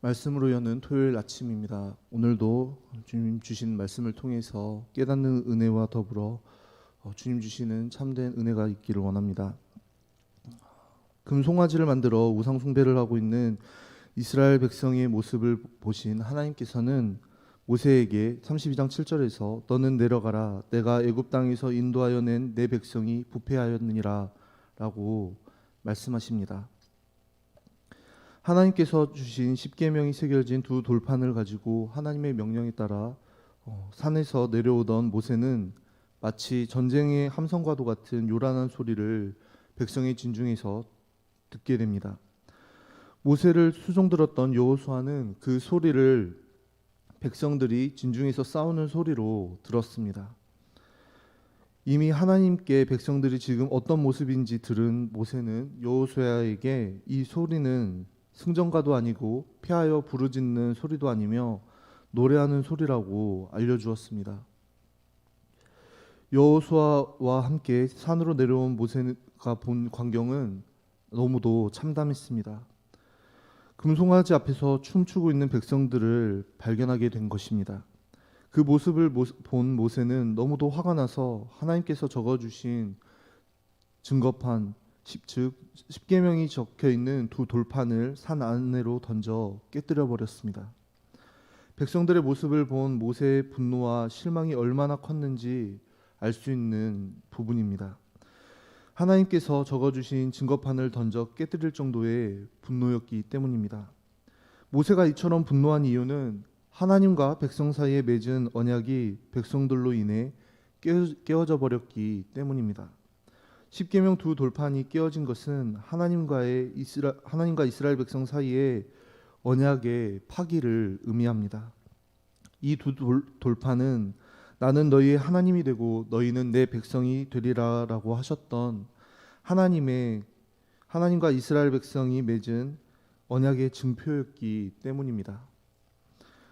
말씀으로 여는 토요일 아침입니다. 오늘도 주님 주신 말씀을 통해서 깨닫는 은혜와 더불어 주님 주시는 참된 은혜가 있기를 원합니다. 금송아지를 만들어 우상 숭배를 하고 있는 이스라엘 백성의 모습을 보신 하나님께서는 모세에게 32장 7절에서 너는 내려가라 내가 애굽 땅에서 인도하여 낸 내 백성이 부패하였느니라 라고 말씀하십니다. 하나님께서 주신 십계명이 새겨진 두 돌판을 가지고 하나님의 명령에 따라 산에서 내려오던 모세는 마치 전쟁의 함성과도 같은 요란한 소리를 백성의 진중에서 듣게 됩니다. 모세를 수종들었던 여호수아는 그 소리를 백성들이 진중에서 싸우는 소리로 들었습니다. 이미 하나님께 백성들이 지금 어떤 모습인지 들은 모세는 여호수아에게 이 소리는 승전가도 아니고 피하여 부르짖는 소리도 아니며 노래하는 소리라고 알려주었습니다. 여호수아와 함께 산으로 내려온 모세가 본 광경은 너무도 참담했습니다. 금송아지 앞에서 춤추고 있는 백성들을 발견하게 된 것입니다. 그 모습을 본 모세는 너무도 화가 나서 하나님께서 적어주신 증거판 즉 십계명이 적혀 있는 두 돌판을 산 안으로 던져 깨뜨려 버렸습니다. 백성들의 모습을 본 모세의 분노와 실망이 얼마나 컸는지 알 수 있는 부분입니다. 하나님께서 적어주신 증거판을 던져 깨뜨릴 정도의 분노였기 때문입니다. 모세가 이처럼 분노한 이유는 하나님과 백성 사이에 맺은 언약이 백성들로 인해 깨어져 버렸기 때문입니다. 십계명 두 돌판이 깨어진 것은 하나님과 이스라엘 백성 사이의 언약의 파기를 의미합니다. 이 두 돌판은 나는 너희의 하나님이 되고 너희는 내 백성이 되리라라고 하셨던 하나님과 이스라엘 백성이 맺은 언약의 증표였기 때문입니다.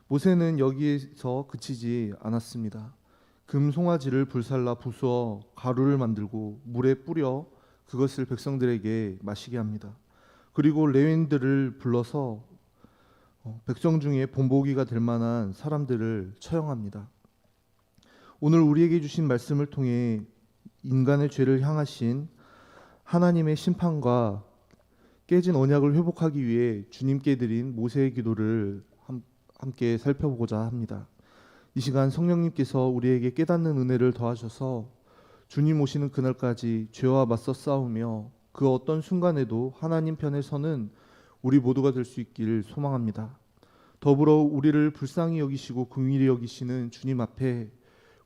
모세는 여기에서 그치지 않았습니다. 금송아지를 불살라 부수어 가루를 만들고 물에 뿌려 그것을 백성들에게 마시게 합니다. 그리고 레위인들을 불러서 백성 중에 본보기가 될 만한 사람들을 처형합니다. 오늘 우리에게 주신 말씀을 통해 인간의 죄를 향하신 하나님의 심판과 깨진 언약을 회복하기 위해 주님께 드린 모세의 기도를 함께 살펴보고자 합니다. 이 시간 성령님께서 우리에게 깨닫는 은혜를 더하셔서 주님 오시는 그날까지 죄와 맞서 싸우며 그 어떤 순간에도 하나님 편에 서는 우리 모두가 될 수 있기를 소망합니다. 더불어 우리를 불쌍히 여기시고 긍휼히 여기시는 주님 앞에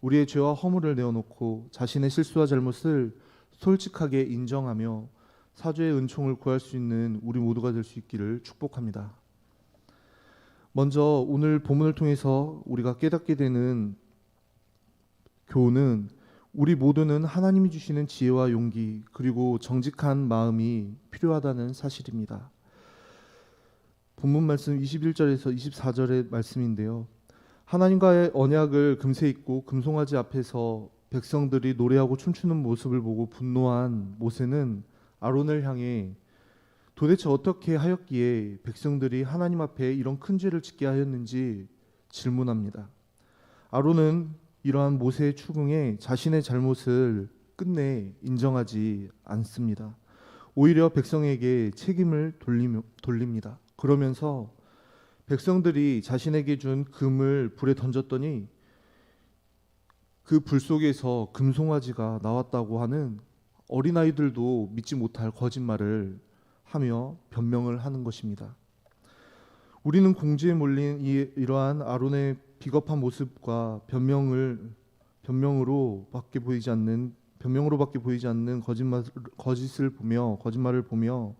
우리의 죄와 허물을 내어놓고 자신의 실수와 잘못을 솔직하게 인정하며 사죄의 은총을 구할 수 있는 우리 모두가 될 수 있기를 축복합니다. 먼저 오늘 본문을 통해서 우리가 깨닫게 되는 교훈은 우리 모두는 하나님이 주시는 지혜와 용기 그리고 정직한 마음이 필요하다는 사실입니다. 본문 말씀 21절에서 24절의 말씀인데요. 하나님과의 언약을 금세 잊고 금송아지 앞에서 백성들이 노래하고 춤추는 모습을 보고 분노한 모세는 아론을 향해 도대체 어떻게 하였기에 백성들이 하나님 앞에 이런 큰 죄를 짓게 하였는지 질문합니다. 아론은 이러한 모세의 추궁에 자신의 잘못을 끝내 인정하지 않습니다. 오히려 백성에게 책임을 돌립니다. 그러면서 백성들이 자신에게 준 금을 불에 던졌더니 그 불 속에서 금송아지가 나왔다고 하는 어린아이들도 믿지 못할 거짓말을 하며 변명을 하는 것입니다. 우리는 공지에 몰린 이러한 아론의 비겁한 모습과 변명으로밖에 보이지 않는 거짓말을 보며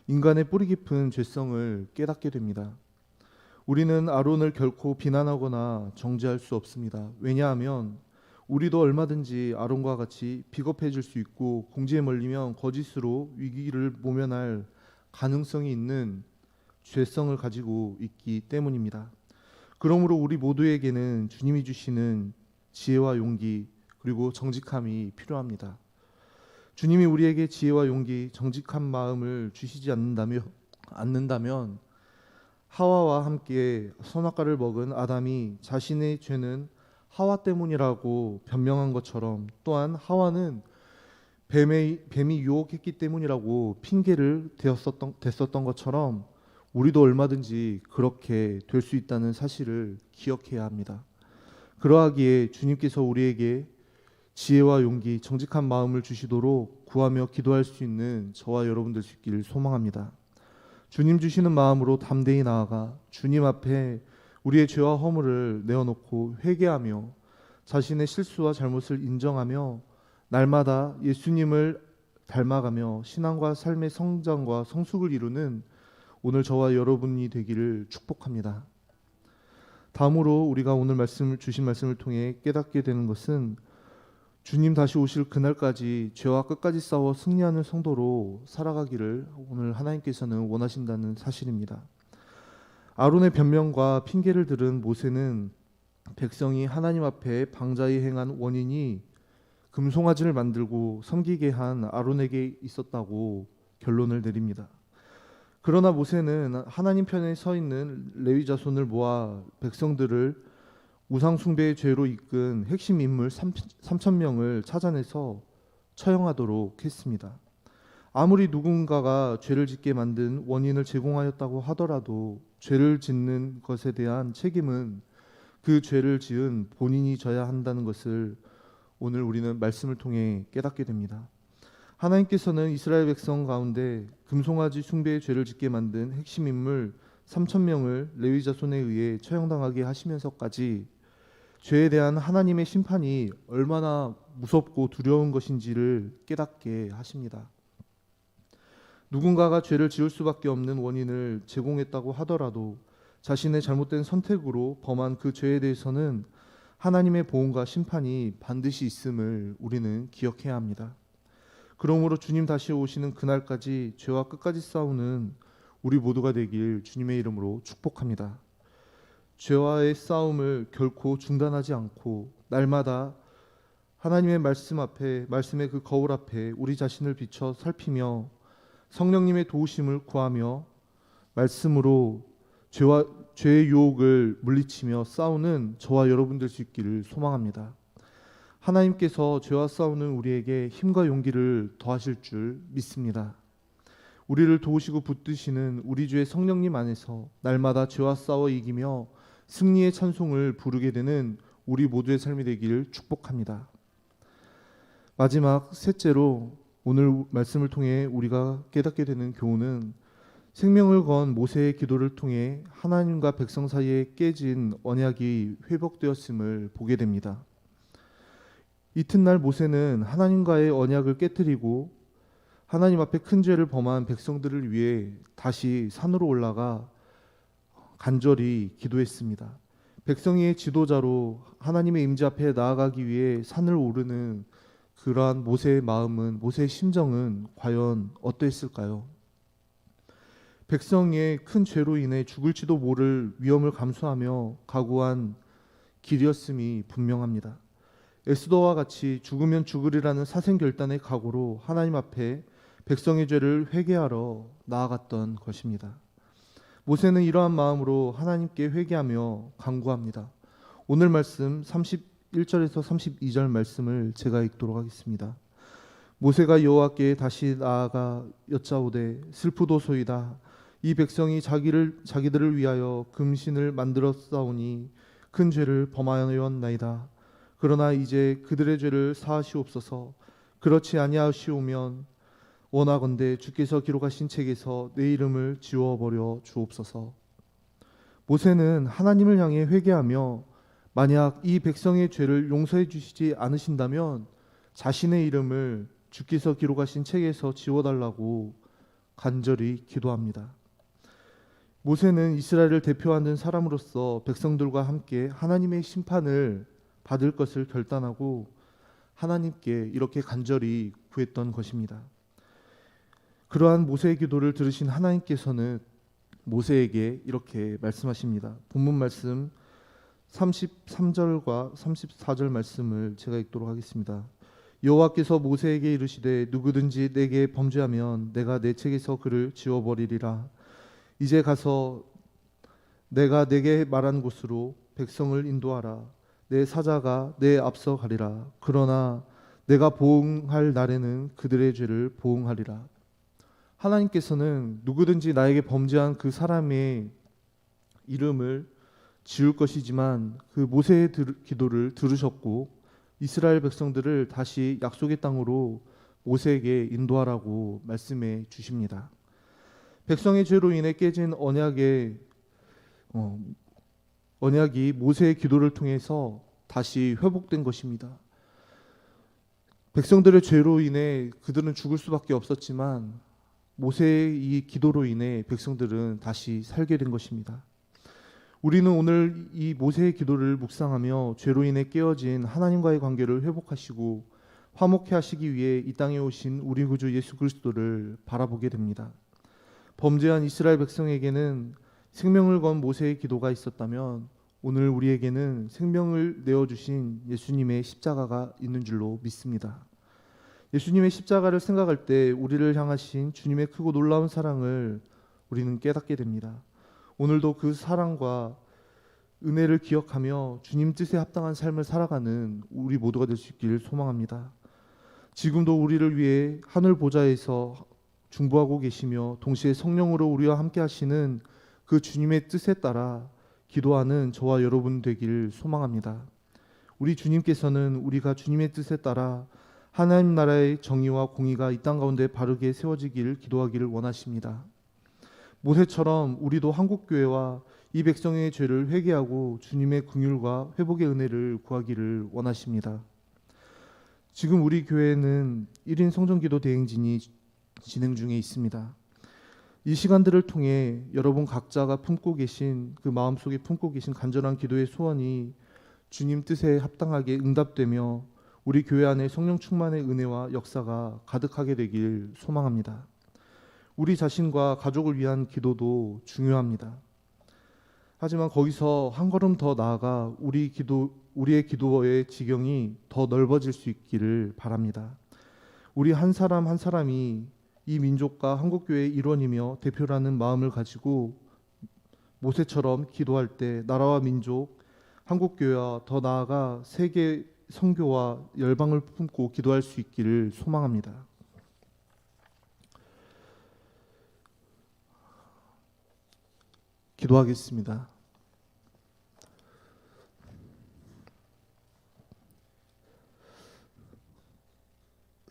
인간의 뿌리 깊은 죄성을 깨닫게 됩니다. 우리는 아론을 결코 비난하거나 정죄할 수 없습니다. 왜냐하면 우리도 얼마든지 아론과 같이 비겁해질 수 있고 공지에 몰리면 거짓으로 위기를 모면할 가능성이 있는 죄성을 가지고 있기 때문입니다. 그러므로 우리 모두에게는 주님이 주시는 지혜와 용기 그리고 정직함이 필요합니다. 주님이 우리에게 지혜와 용기, 정직한 마음을 주시지 않는다면 하와와 함께 선악과를 먹은 아담이 자신의 죄는 하와 때문이라고 변명한 것처럼, 또한 하와는 뱀이 유혹했기 때문이라고 핑계를 댔었던 것처럼 우리도 얼마든지 그렇게 될 수 있다는 사실을 기억해야 합니다. 그러하기에 주님께서 우리에게 지혜와 용기, 정직한 마음을 주시도록 구하며 기도할 수 있는 저와 여러분 될 수 있기를 소망합니다. 주님 주시는 마음으로 담대히 나아가 주님 앞에 우리의 죄와 허물을 내어놓고 회개하며 자신의 실수와 잘못을 인정하며 날마다 예수님을 닮아가며 신앙과 삶의 성장과 성숙을 이루는 오늘 저와 여러분이 되기를 축복합니다. 다음으로 우리가 오늘 주신 말씀을 통해 깨닫게 되는 것은 주님 다시 오실 그날까지 죄와 끝까지 싸워 승리하는 성도로 살아가기를 오늘 하나님께서는 원하신다는 사실입니다. 아론의 변명과 핑계를 들은 모세는 백성이 하나님 앞에 방자히 행한 원인이 금송아지를 만들고 섬기게 한 아론에게 있었다고 결론을 내립니다. 그러나 모세는 하나님 편에 서 있는 레위 자손을 모아 백성들을 우상 숭배의 죄로 이끈 핵심 인물 3,000명을 찾아내서 처형하도록 했습니다. 아무리 누군가가 죄를 짓게 만든 원인을 제공하였다고 하더라도 죄를 짓는 것에 대한 책임은 그 죄를 지은 본인이 져야 한다는 것을 오늘 우리는 말씀을 통해 깨닫게 됩니다. 하나님께서는 이스라엘 백성 가운데 금송아지 숭배의 죄를 짓게 만든 핵심 인물 3,000명을 레위 자손에 의해 처형당하게 하시면서까지 죄에 대한 하나님의 심판이 얼마나 무섭고 두려운 것인지를 깨닫게 하십니다. 누군가가 죄를 지을 수밖에 없는 원인을 제공했다고 하더라도 자신의 잘못된 선택으로 범한 그 죄에 대해서는 하나님의 보응과 심판이 반드시 있음을 우리는 기억해야 합니다. 그러므로 주님 다시 오시는 그날까지 죄와 끝까지 싸우는 우리 모두가 되길 주님의 이름으로 축복합니다. 죄와의 싸움을 결코 중단하지 않고 날마다 하나님의 말씀 앞에, 말씀의 그 거울 앞에 우리 자신을 비춰 살피며 성령님의 도우심을 구하며 말씀으로 죄의 유혹을 물리치며 싸우는 저와 여러분 될 수 있기를 소망합니다. 하나님께서 죄와 싸우는 우리에게 힘과 용기를 더하실 줄 믿습니다. 우리를 도우시고 붙드시는 우리 주의 성령님 안에서 날마다 죄와 싸워 이기며 승리의 찬송을 부르게 되는 우리 모두의 삶이 되기를 축복합니다. 마지막 셋째로 오늘 말씀을 통해 우리가 깨닫게 되는 교훈은 생명을 건 모세의 기도를 통해 하나님과 백성 사이에 깨진 언약이 회복되었음을 보게 됩니다. 이튿날 모세는 하나님과의 언약을 깨뜨리고 하나님 앞에 큰 죄를 범한 백성들을 위해 다시 산으로 올라가 간절히 기도했습니다. 백성의 지도자로 하나님의 임재 앞에 나아가기 위해 산을 오르는 그러한 모세의 마음은, 모세의 심정은 과연 어떠했을까요? 백성의 큰 죄로 인해 죽을지도 모를 위험을 감수하며 각오한 길이었음이 분명합니다. 에스더와 같이 죽으면 죽으리라는 사생결단의 각오로 하나님 앞에 백성의 죄를 회개하러 나아갔던 것입니다. 모세는 이러한 마음으로 하나님께 회개하며 간구합니다. 오늘 말씀 31절에서 32절 말씀을 제가 읽도록 하겠습니다. 모세가 여호와께 다시 나아가 여짜오되 슬프도소이다. 이 백성이 자기들을 위하여 금신을 만들었사오니 큰 죄를 범하였나이다. 그러나 이제 그들의 죄를 사하시옵소서. 그렇지 아니하시오면 원하건대 주께서 기록하신 책에서 내 이름을 지워버려 주옵소서. 모세는 하나님을 향해 회개하며 만약 이 백성의 죄를 용서해 주시지 않으신다면 자신의 이름을 주께서 기록하신 책에서 지워달라고 간절히 기도합니다. 모세는 이스라엘을 대표하는 사람으로서 백성들과 함께 하나님의 심판을 받을 것을 결단하고 하나님께 이렇게 간절히 구했던 것입니다. 그러한 모세의 기도를 들으신 하나님께서는 모세에게 이렇게 말씀하십니다. 본문 말씀 33절과 34절 말씀을 제가 읽도록 하겠습니다. 여호와께서 모세에게 이르시되 누구든지 내게 범죄하면 내가 내 책에서 그를 지워버리리라. 이제 가서 내가 내게 말한 곳으로 백성을 인도하라. 내 사자가 내 앞서 가리라. 그러나 내가 보응할 날에는 그들의 죄를 보응하리라. 하나님께서는 누구든지 나에게 범죄한 그 사람의 이름을 지울 것이지만 그 모세의 기도를 들으셨고 이스라엘 백성들을 다시 약속의 땅으로 모세에게 인도하라고 말씀해 주십니다. 백성의 죄로 인해 깨진 언약이 모세의 기도를 통해서 다시 회복된 것입니다. 백성들의 죄로 인해 그들은 죽을 수밖에 없었지만 모세의 이 기도로 인해 백성들은 다시 살게 된 것입니다. 우리는 오늘 이 모세의 기도를 묵상하며 죄로 인해 깨어진 하나님과의 관계를 회복하시고 화목케 하시기 위해 이 땅에 오신 우리 구주 예수 그리스도를 바라보게 됩니다. 범죄한 이스라엘 백성에게는 생명을 건 모세의 기도가 있었다면 오늘 우리에게는 생명을 내어주신 예수님의 십자가가 있는 줄로 믿습니다. 예수님의 십자가를 생각할 때 우리를 향하신 주님의 크고 놀라운 사랑을 우리는 깨닫게 됩니다. 오늘도 그 사랑과 은혜를 기억하며 주님 뜻에 합당한 삶을 살아가는 우리 모두가 될 수 있기를 소망합니다. 지금도 우리를 위해 하늘 보좌에서 중보하고 계시며 동시에 성령으로 우리와 함께 하시는 그 주님의 뜻에 따라 기도하는 저와 여러분 되기를 소망합니다. 우리 주님께서는 우리가 주님의 뜻에 따라 하나님 나라의 정의와 공의가 이 땅 가운데 바르게 세워지기를 기도하기를 원하십니다. 모세처럼 우리도 한국교회와 이 백성의 죄를 회개하고 주님의 긍휼과 회복의 은혜를 구하기를 원하십니다. 지금 우리 교회는 1인 성전기도 대행진이 진행 중에 있습니다. 이 시간들을 통해 여러분 각자가 품고 계신 그 마음속에 품고 계신 간절한 기도의 소원이 주님 뜻에 합당하게 응답되며 우리 교회 안에 성령 충만의 은혜와 역사가 가득하게 되길 소망합니다. 우리 자신과 가족을 위한 기도도 중요합니다. 하지만 거기서 한 걸음 더 나아가 우리의 기도의 지경이 더 넓어질 수 있기를 바랍니다. 우리 한 사람 한 사람이 이 민족과 한국교회의 일원이며 대표라는 마음을 가지고 모세처럼 기도할 때 나라와 민족, 한국교회와 더 나아가 세계 선교와 열방을 품고 기도할 수 있기를 소망합니다. 기도하겠습니다.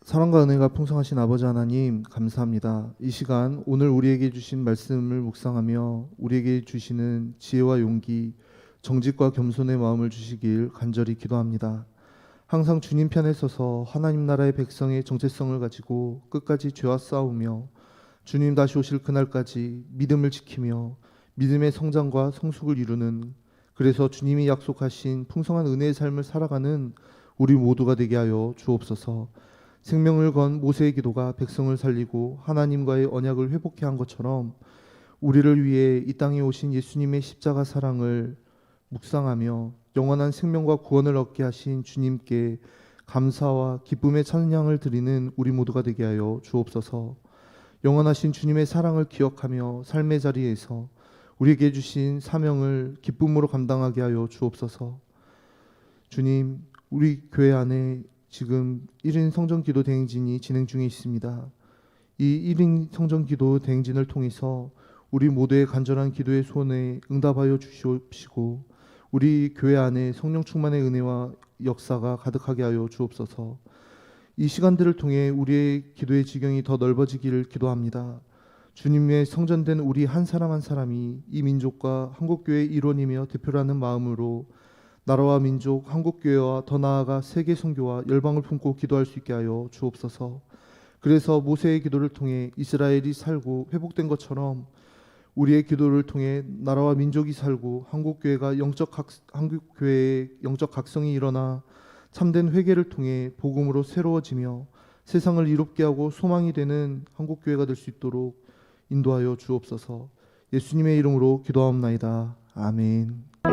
사랑과 은혜가 풍성하신 아버지 하나님 감사합니다. 이 시간 오늘 우리에게 주신 말씀을 묵상하며 우리에게 주시는 지혜와 용기, 정직과 겸손의 마음을 주시길 간절히 기도합니다. 항상 주님 편에 서서 하나님 나라의 백성의 정체성을 가지고 끝까지 죄와 싸우며 주님 다시 오실 그날까지 믿음을 지키며 믿음의 성장과 성숙을 이루는, 그래서 주님이 약속하신 풍성한 은혜의 삶을 살아가는 우리 모두가 되게 하여 주옵소서. 생명을 건 모세의 기도가 백성을 살리고 하나님과의 언약을 회복케 한 것처럼 우리를 위해 이 땅에 오신 예수님의 십자가 사랑을 묵상하며 영원한 생명과 구원을 얻게 하신 주님께 감사와 기쁨의 찬양을 드리는 우리 모두가 되게 하여 주옵소서. 영원하신 주님의 사랑을 기억하며 삶의 자리에서 우리에게 주신 사명을 기쁨으로 감당하게 하여 주옵소서. 주님, 우리 교회 안에 지금 1인 성전기도 대행진이 진행 중에 있습니다. 이 1인 성전기도 대행진을 통해서 우리 모두의 간절한 기도의 소원에 응답하여 주시옵시고 우리 교회 안에 성령 충만의 은혜와 역사가 가득하게 하여 주옵소서. 이 시간들을 통해 우리의 기도의 지경이 더 넓어지기를 기도합니다. 주님의 성전된 우리 한 사람 한 사람이 이 민족과 한국교회의 일원이며 대표라는 마음으로 나라와 민족, 한국교회와 더 나아가 세계 선교와 열방을 품고 기도할 수 있게 하여 주옵소서. 그래서 모세의 기도를 통해 이스라엘이 살고 회복된 것처럼 우리의 기도를 통해 나라와 민족이 살고 한국교회의 영적 각성이 일어나 참된 회개를 통해 복음으로 새로워지며 세상을 이롭게 하고 소망이 되는 한국교회가 될 수 있도록 인도하여 주옵소서. 예수님의 이름으로 기도하옵나이다. 아멘.